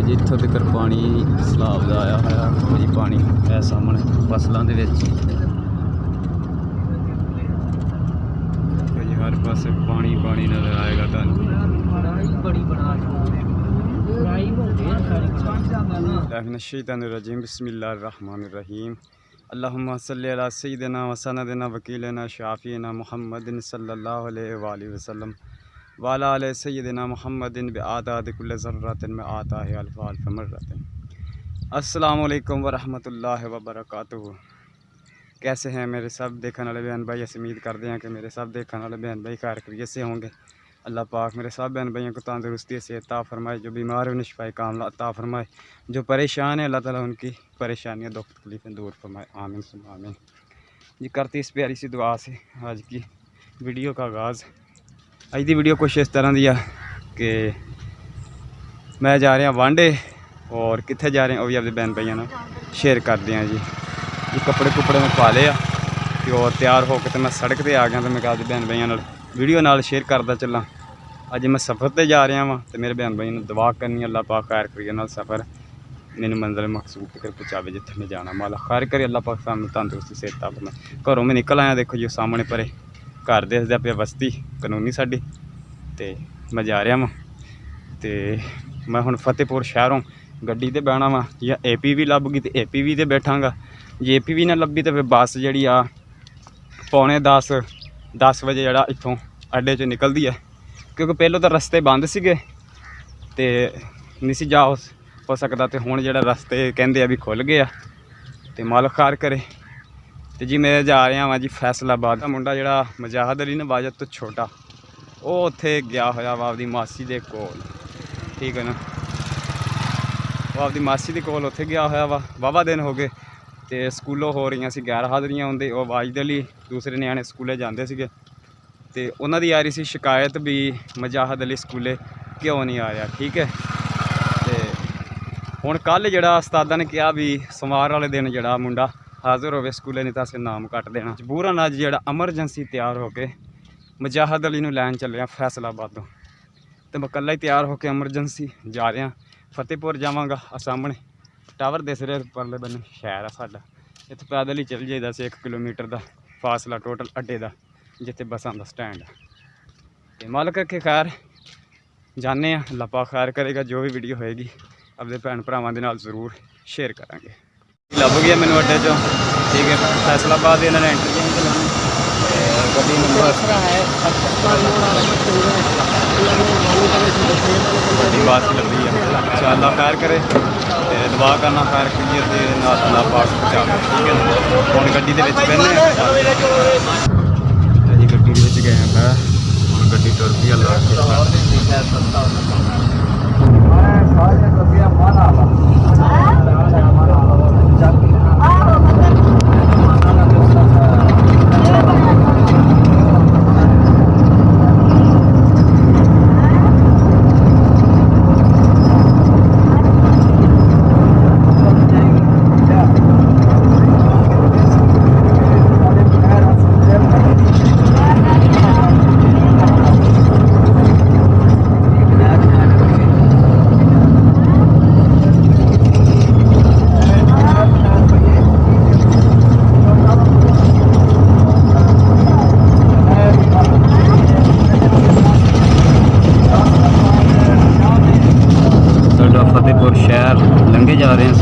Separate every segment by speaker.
Speaker 1: जितों तक पानी सैलाब का आया है जी, पानी है सामने फसलों के जी, हर पास पानी पानी नजर आएगा तुहानूं। बिस्मिल्लाहिर्रहमानिर्रहीम। अल्लाहुम्मा सल्ली अला सय्यिदिना व सनदिना वकीलना शाफीना मुहम्मदिन सल्लल्लाहु अलैहि वसल्लम वाला आले सय्यिदिना मुहम्मदिन बिआदाद कुल्लि ज़र्रतिन में आता है अल्फ़ अल्फ़ मर्रतिन। अस्सलामु अलैकुम व रहमतुल्लाहि व बरकातुहू। कैसे हैं मेरे सब देखने वाले बहन भाई? ऐसी उम्मीद करते हैं कि मेरे सब देखने वाले बहन भाई खैर खैरियत से होंगे। अल्लाह पाक मेरे सब बहन भाइयों को तंदुरुस्ती से अता फरमाए, जो बीमार उन्हें शिफाए कामला अता फरमाए, जो परेशान है अल्लाह ताला उनकी परेशानियाँ दुख तकलीफ़ें दूर फरमाए, आमीन सुम्मा आमीन जी। करती इस प्यारी सी दुआ से आज की वीडियो का आगाज़। आज की वीडियो कुछ इस तरह दी है कि मैं जा रहा वांडे और कित्थे जा रहे हैं वह भी अपने बहन भाइयों ने शेयर कर दिया जी। कपड़े कुपड़े मैं पा लिया और तैयार होकर तो मैं सड़क पर आ गया, तो मैं कहा बहन भाइयों वीडियो नाल शेयर करता चला। अज मैं सफ़र पर जा रहा वहाँ, तो मेरे बहन भाई ने दुआ करनी अल्लाह पाक खैर करिए नाल सफ़र मैंने मंजिल मकसूद तक पहुँचावे जिथे मैं जाना। माला खैर करे अल्लाह पाक सानू तंदुरुस्ती सेहत मैं घरों में निकल आया। देखो जी सामने परे घर देखदा पे बस्ती कानूनी साडी, तो मैं जा रहा वहाँ। तो मैं हुण फतेहपुर शहरों गड्डी ते बहना वा, या APV लभ गई तो APV ते बैठांगा, जे APV ना लभी तो फिर बस जी आ पौने 10 बजे जरा इत्थों अड्डे चो निकलती है, क्योंकि पहलों तो रस्ते बंद सीगे तो नहीं सी जा हो सकता, तो हुण जिहड़ा रस्ते कहंदे आ भी खुल गए आ, तो मालिक खैर करे। तो जी मैं जा रहा वहाँ जी फैसलाबाद। मुंडा जिहड़ा मुजाहिद अली नवाजत तो छोटा, वो उत्थे गया होया वा आपदी मासी दे कोल, ठीक है ना, वो आपदी मासी दे कोल उत्थे गया होया वा। वाहवा दिन हो गए तो स्कूलों हो रही सी गैर हाज़रियाँ आउंदे, वो वाजिद अली दूसरे न्याणे स्कूले जाते सीगे, तो उन्हों की आ रही सी शिकायत भी मुजाहिद अली स्कूले क्यों नहीं आ रहा, ठीक है। तो हुण कल जिहड़ा उस्तादा ने कहा भी सोमवार वाले दिन जिहड़ा मुंडा हाज़र होवे स्कूले, नहीं तो असीं नाम कट देना। मजबूरन अज जिहड़ा एमरजेंसी तैयार होकर मुजाहिद अली नूं लैन चलिया फैसलाबादों, तो मैं कल्ला ही तैयार होकर एमरजेंसी जा रहा। फतेहपुर जावांगा, सामने टावर दिस रहा परले बन्ने शहर है साडा, इत्थे पैदल ही चल जाइदा 1 किलोमीटर का फासला टोटल अड्डे का जिथे बसां का स्टैंड है। तो मालिक रखे खैर, जाने अल्लाह पाक खैर करेगा। जो भी वीडियो होएगी अपने भैन भरावां दे नाल जरूर शेयर करांगे। लभ गया मैनू अड्डे चो, ठीक है, फैसलाबाद इन्होंने एंट्री लैनी गड्डी नंबर बड़ी बात लगी है। अच्छा अल्लाह खैर करे, दुआ करना खैर करिए अल्लाह पाक पहुँचावे, ठीक है। हुण गड्डी दे विच बहने जी, गड्डी दे विच गए मैं, हुण गड्डी टुर पई अल्लाह फतेहपुर शहर लंघे जा रहे हैं।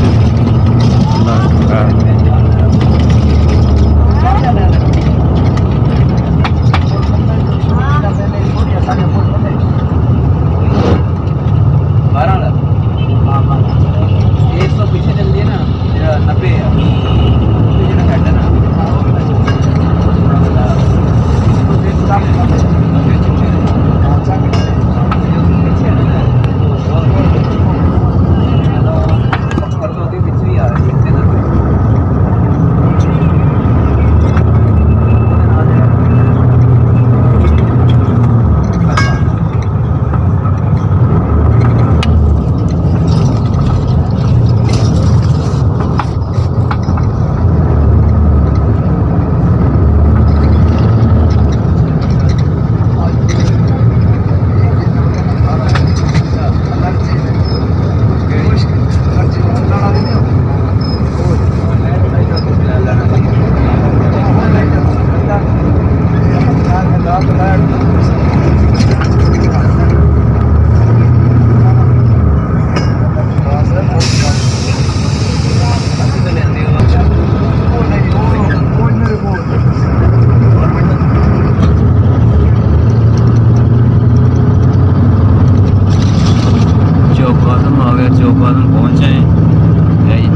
Speaker 1: चौकादम पहुँचे हैं।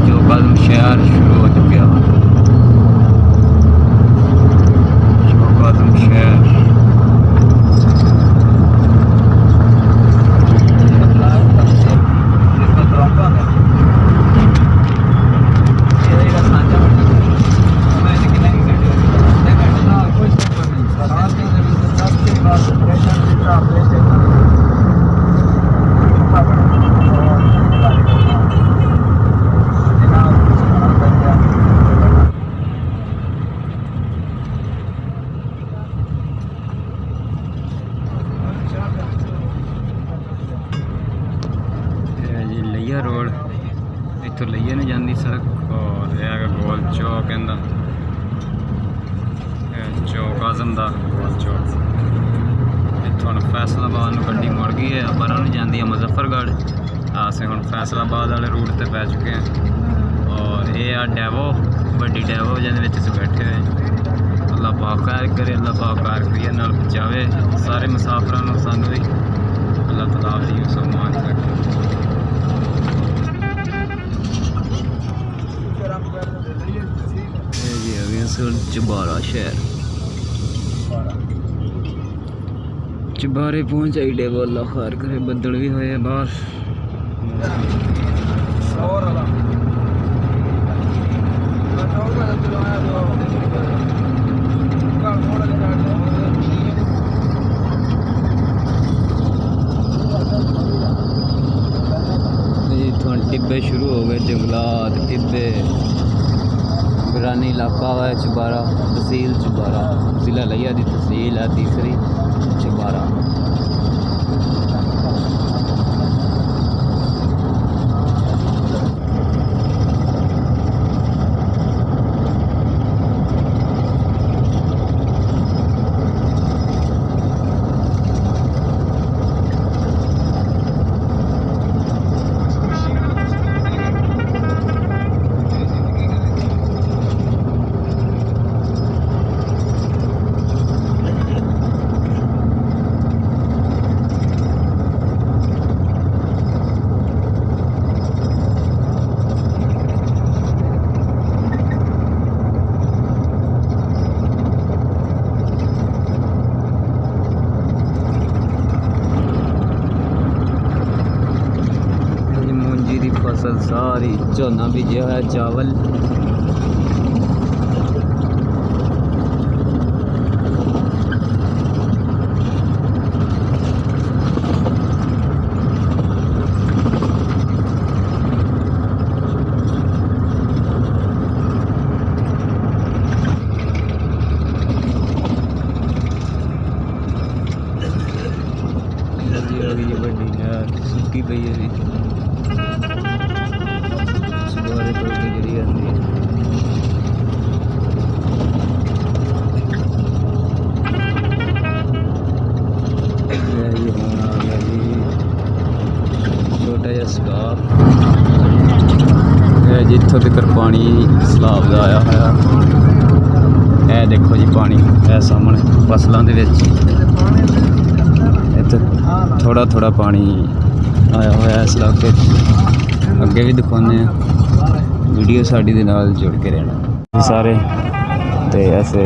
Speaker 1: चौकादम शहर शुरू हो चुका है। चौकादम शहर रोड इतों लईए नहीं जाती सड़क और यह गोल चौक कहता चौक आजम का गोल चौक। इतों हम फैसलाबाद में गड्डी मुड़ गई है पर नहीं जाती है मुजफ्फरगढ़। अस हम फैसलाबाद वाले रूट पर पै चुके हैं और ये आ डेवो बड़ी डेवो जिसे बैठे हुए। अल्लाह पाक खैर करे, अल्लाह पाक खैर करिए नाल बचावे सारे मुसाफिरों सानू भी अल्लाह तआला दी मान रखे। चबारा शहर चबारे पहुंच आई डेवो अल्लाह खैर करे। बदल भी होए बाहर। टिब्बे शुरू हो गए, जंगलात टिब्बे वीरानी इलाका है चबारा, तहसील चबारा, जिला लिया की तहसील है तीसरी चबारा। फसल सारी झोना बीजा है, चावल बड़ी है सुकी पई है। छोटा जहा स्टाप जितों तक पानी सैलाब का आया है। यह देखो जी पानी है सामने फसलों के थोड़ा थोड़ा पानी आया हुआ इस इलाके। अगे भी दिखाने वीडियो साड़ी दे नाल जुड़ के रहना सारे। तो ऐसे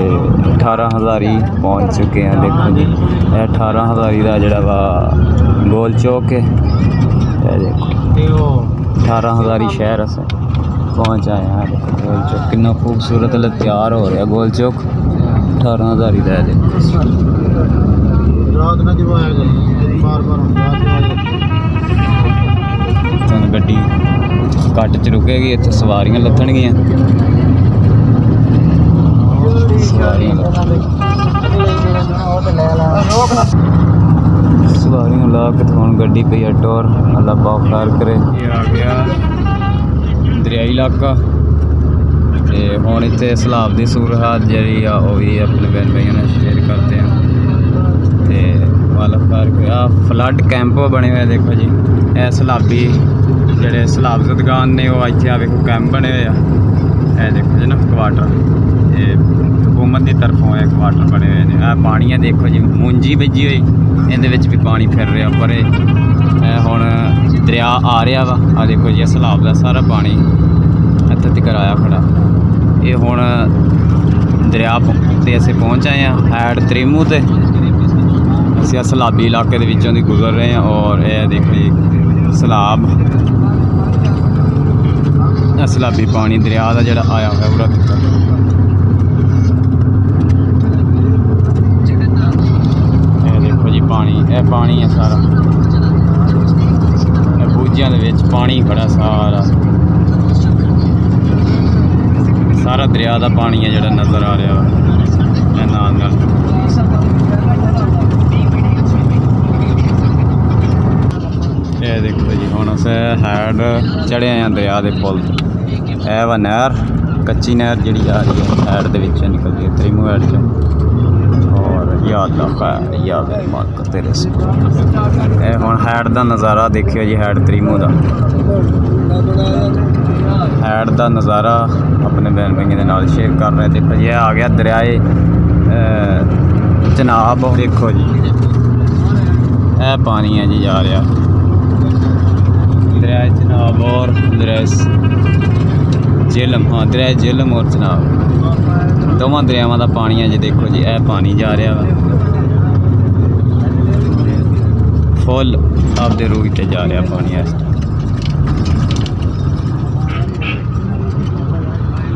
Speaker 1: 18 हज़ारी पहुँच चुके हैं। देखो जी 18 हज़ारी का जड़ा वा गोल चौक है। देखो 18 हज़ारी शहर अस पहुँच आए हैं। गोल चौक कितना खूबसूरत तैयार हो रहा गोल चौक 18 हज़ारी का है। देखो गड्डी घट च रुकेगी, इतने सवारियां लथणगियां। सवारियां ला के तो हम गड्डी पे टोर अल्लाह पाक खैर करे। ये आ गया दरियाई इलाका ते हुण इत्थे सैलाब दी सूरत जी भी अपने बहन भाइयों ने शेयर करते हैं। ते अल्लाह खैर करे। आ फ्लड कैंप बने हुए देखो जी। यह सैलाबी ਜਿਹੜੇ सैलाब ज़दगान ने वो इतने आ वेखो कैंप बने हुए हैं। देखो जी ना क्वार्टर ये हुकूमत की तरफों है क्वार्टर बने हुए हैं। पानी है देखो जी मुंजी बजी हुई, ये भी पानी फिर रहा पर हुण दरिया आ रहा वा। आ देखो जी सैलाब का सारा पानी इत्थे तक आया खड़ा। ये हुण दरिया ते असीं पहुँच आए हैं हैड त्रिमू ते। असीं सैलाबी इलाके दे विचों दी गुजर रहे हैं और यह देखो जी सैलाब सैलाबी पानी दरिया का जिहड़ा आया हुआ पूरा तक। यह देखो जी पानी, यह पानी है सारा, बूझियां दे विच पानी खड़ा सारा सारा दरिया का पानी है जिहड़ा नज़र आ रहा है नाल नाल। ये देखो जी हुण अस हैड चढ़े आए दरिया के पुल ते। यह वा नहर, कच्ची नहर जिहड़ी आ रही है हैड दे विच निकलदी है त्रिमू हैड चों। और या अल्लाह खैर या मेरे मालिक तेरे से। यह हुण हैड दा नज़ारा देखियो जी, हैड त्रिमू दा हैड दा नज़ारा अपने बहन भाइयों के नाल शेयर कर रहे। देखो जी आ गया दरियाए चनाब। देखो जी यह पानी है जी जा रहा दरिया चनाब और दरिया झेलम। हाँ दरिया झेलम और चनाब दोवां दरियावां दा पानी है जी। देखो जी यह पानी जा रहा वा फुल आपदे रूह ते जा रहा पानी।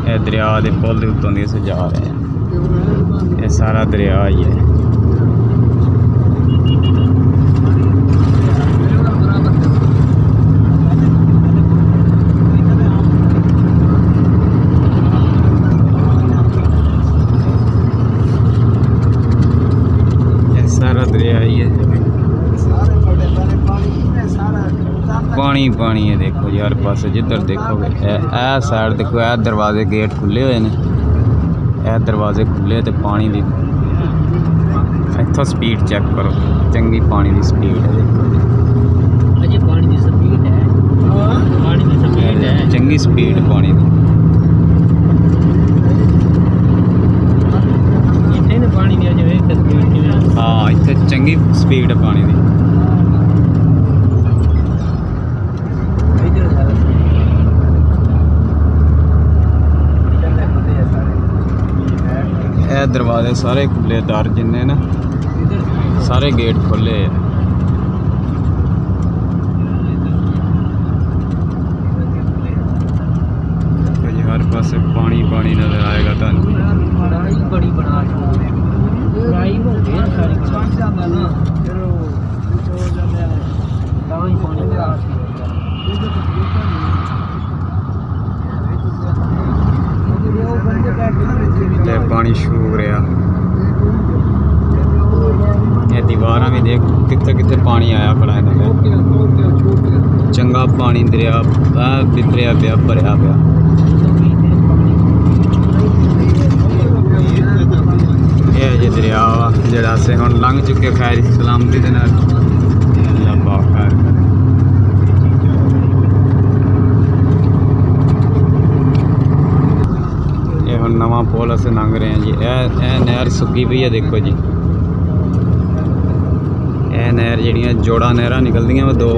Speaker 1: यह दरिया के पुल के उत्तों दी असीं जा रहे हैं। यह सारा दरिया ही है। सारा दरिया ही है, पानी पानी है। देखो जी हर पास जिधर देखोगे ए साइड देखो ए दरवाजे गेट खुले हुए ने, ए दरवाजे खुले तो पानी की इत्थों स्पीड चेक करो, चंगी पानी की स्पीड है। देखो जी पानी की स्पीड है, पानी की स्पीड है, चंगी स्पीड पानी की। हाँ इतने चंगी स्पीड है पानी की। यह दरवाजे सारे खुले, दर जिन्ने ना सारे गेट खुले है। हर पास पानी पानी नजर आएगा तुहानू। पानी छू रहा, ये दीवार भी देख कितने कितने पानी आया खड़ा है। चंगा पानी दरिया बिखरिया पिया भरिया पिया। यह जी दरिया वा जिहड़ा असीं हुण लंघ चुके खैर सलामती दे नाल। नवा पुल अस लंघ रहे हैं जी। यह नहर सुक्की पई है। देखो जी यह नहर जिहड़ियां जोड़ा नहरां निकलदियां वा दो,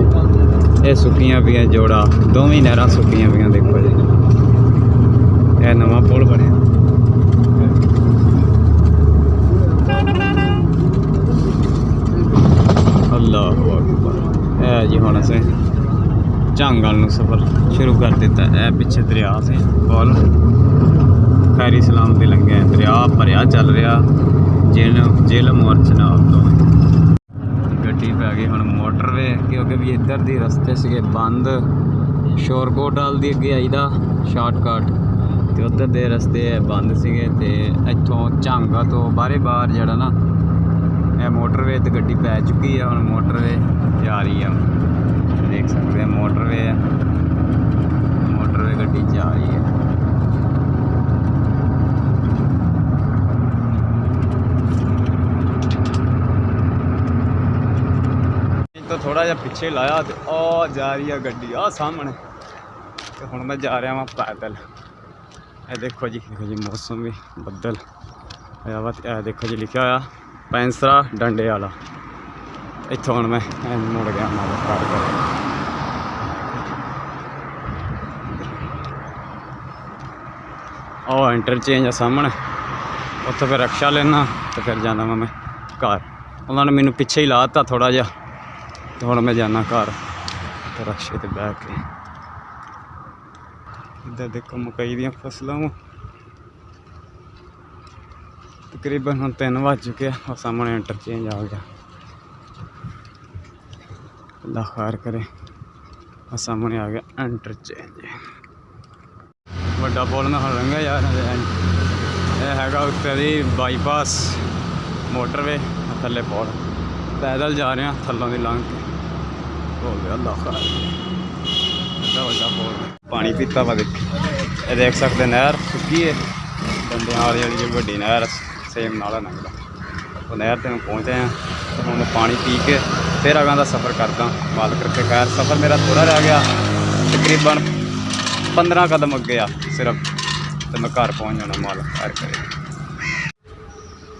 Speaker 1: ये सुक्कियां पियां जोड़ा, दोवें नहरां सुक्कियां पियां। देखो जी यह नवा पुल बनिया। अल्लाह अकबर। है जी हुण असें झंग वाल नूं सफ़र शुरू कर दिता। है पिछे दरिया से पुल खैरी सलामती लंघे, दरिया भरिया चल रहा झेलम और चनाब तो। गड्डी पै गई हुण मोटरवे, क्योंकि भी इधर दी रस्ते से बंद। शोरकोट वाल दी अगे आई दा शार्टकट तो उधर दे रस्ते बंद सीगे ते इत्थों झांगा तो बारे बार जड़ा ना यह मोटरवे तो गड्डी पै चुकी है। हुण मोटरवे जा रही है, देख सकते हैं मोटरवे है, मोटरवे गड्डी जा रही है। तो थोड़ा जहा पिछे लाया तो आ जा रही है गड्डी आ सामने। तो हुण मैं जा रहा वहाँ पैदल। ये देखो जी मौसम भी बदल होया। देखो जी लिखा हुआ पैंसरा डंडे वाला। इत्थों हुण मैं मुड़ गया कर ਇੰਟਰਚੇਂਜ ਆ ਸਾਹਮਣੇ, ਉੱਥੋਂ ਫਿਰ ਰਕਸ਼ਾ ਲੈਣਾ ਤੇ ਫਿਰ ਜਾਣਾ ਵਾ ਮੈਂ ਘਰ। ਉਹਨਾਂ ਨੇ ਮੈਨੂੰ ਪਿੱਛੇ ਹੀ ਲਾ ਦਿੱਤਾ ਥੋੜ੍ਹਾ ਜਿਹਾ, ਤੇ ਹੁਣ ਮੈਂ ਜਾਣਾ ਘਰ ਤੇ ਰਕਸ਼ੇ 'ਤੇ ਬਹਿ ਕੇ। ਇੱਧਰ ਦੇਖੋ ਮਕਈ ਦੀਆਂ ਫਸਲਾਂ ਵਾ। ਤਕਰੀਬਨ ਹੁਣ 3 ਵੱਜ ਚੁੱਕੇ ਆ। ਉਹ ਸਾਹਮਣੇ ਇੰਟਰਚੇਂਜ ਆ ਗਿਆ। ਅੱਲਾ ਖੈਰ ਕਰੇ। ਆ ਸਾਹਮਣੇ ਆ ਗਿਆ ਇੰਟਰਚੇਂਜ। ਵੱਡਾ ਪੁੱਲ ਮੈਂ ਹੁਣ ਲੰਘਿਆ ਯਾਰ। ਇਹ ਹੈਗਾ ਉੱਤੇ ਦੀ ਬਾਈਪਾਸ ਮੋਟਰਵੇ, ਥੱਲੇ ਪੁੱਲ। ਪੈਦਲ ਜਾ ਰਹੇ ਹਾਂ ਥੱਲੋਂ ਦੀ ਲੰਘ ਕੇ। ਹੋ ਗਿਆ ਅੱਲਾ ਖੈਰ। ਐਡਾ ਵੱਡਾ ਪੁੱਲ। ਪਾਣੀ ਪੀਤਾ ਵਾ ਦੇਖੀ। ਇਹ ਦੇਖ ਸਕਦੇ ਨਹਿਰ ਸੁੱਕੀ ਹੈ। ਬੰਦਿਆਂ ਵਾਲੀ ਜਿਹੜੀ ਵੱਡੀ ਨਹਿਰ ਸੇਮ ਨਾਲਾ ਲੰਘਦਾ, ਉਹ ਨਹਿਰ 'ਤੇ ਮੈਂ ਪਹੁੰਚਿਆ ਹਾਂ। ਅਤੇ ਹੁਣ ਮੈਂ ਪਾਣੀ ਪੀ ਕੇ ਫਿਰ ਅਗਾਂਹ ਦਾ ਸਫ਼ਰ ਕਰਦਾ। ਮਾਲਕ ਰੱਖੇ ਖੈਰ। ਸਫ਼ਰ ਮੇਰਾ ਥੋੜ੍ਹਾ ਰਹਿ ਗਿਆ, ਤਕਰੀਬਨ 15 ਕਦਮ ਅੱਗੇ ਆ ਸਿਰਫ, ਅਤੇ ਮੈਂ ਘਰ ਪਹੁੰਚ ਜਾਣਾ ਮਾਲਕ ਖੈਰ ਕਰੇ।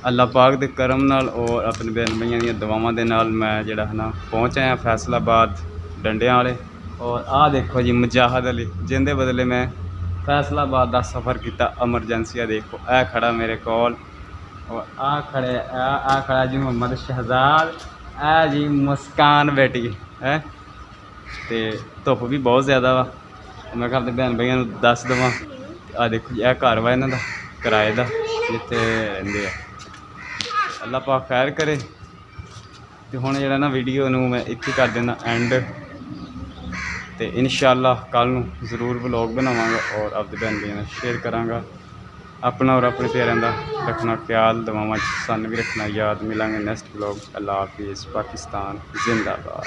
Speaker 1: ਅੱਲਾ ਪਾਕ ਦੇ ਕਰਮ ਨਾਲ ਔਰ ਆਪਣੇ ਭੈਣ ਭਾਈਆਂ ਦੀਆਂ ਦੁਆਵਾਂ ਦੇ ਨਾਲ ਮੈਂ ਜਿਹੜਾ ਹੈ ਨਾ ਪਹੁੰਚ ਆਇਆ ਫੈਸਲਾਬਾਦ ਡੰਡਿਆਂ ਵਾਲੇ। ਔਰ ਆਹ ਦੇਖੋ ਜੀ ਮੁਜਾਹਦ ਅਲੀ, ਜਿਹਦੇ ਬਦਲੇ ਮੈਂ ਫੈਸਲਾਬਾਦ ਦਾ ਸਫ਼ਰ ਕੀਤਾ ਐਮਰਜੈਂਸੀ। ਆ ਦੇਖੋ ਇਹ ਖੜਾ ਮੇਰੇ ਕੋਲ, ਔਰ ਆਹ ਖੜਾ ਜੀ ਮੁਹੰਮਦ ਸ਼ਹਿਜ਼ਾਦ, ਇਹ ਜੀ ਮੁਸਕਾਨ ਬੇਟੀ ਹੈ। ਅਤੇ ਧੁੱਪ ਵੀ ਬਹੁਤ ਜ਼ਿਆਦਾ ਵਾ। ਮੈਂ ਕਿਹਾ ਆਪਣੇ ਭੈਣ ਭਾਈਆਂ ਨੂੰ ਦੱਸ ਦੇਵਾਂ। ਆਹ ਦੇਖੋ ਜੀ ਇਹ ਘਰ ਵਾ ਇਹਨਾਂ ਦਾ ਕਿਰਾਏ ਦਾ, ਜਿੱਥੇ ਰਹਿੰਦੇ ਆ। ਅੱਲਾ ਪਾਕ ਖੈਰ ਕਰੇ। ਅਤੇ ਹੁਣ ਜਿਹੜਾ ਨਾ ਵੀਡੀਓ ਨੂੰ ਮੈਂ ਇੱਥੇ ਕਰ ਦਿੰਦਾ ਐਂਡ, ਅਤੇ ਇਨਸ਼ਾਅੱਲਾ ਕੱਲ੍ਹ ਨੂੰ ਜ਼ਰੂਰ ਵਲੋਗ ਬਣਾਵਾਂਗਾ ਔਰ ਆਪਣੇ ਭੈਣ ਭਾਈਆਂ ਨਾਲ ਸ਼ੇਅਰ ਕਰਾਂਗਾ। ਆਪਣਾ ਔਰ ਆਪਣੇ ਪਿਆਰਿਆਂ ਦਾ ਰੱਖਣਾ ਖਿਆਲ, ਦੁਆਵਾਂ 'ਚ ਸਾਨੂੰ ਵੀ ਰੱਖਣਾ ਯਾਦ। ਮਿਲਾਂਗੇ ਨੈਕਸਟ ਵਲੋਗ। ਅੱਲਾ ਹਾਫਿਜ਼। ਪਾਕਿਸਤਾਨ ਜ਼ਿੰਦਾਬਾਦ।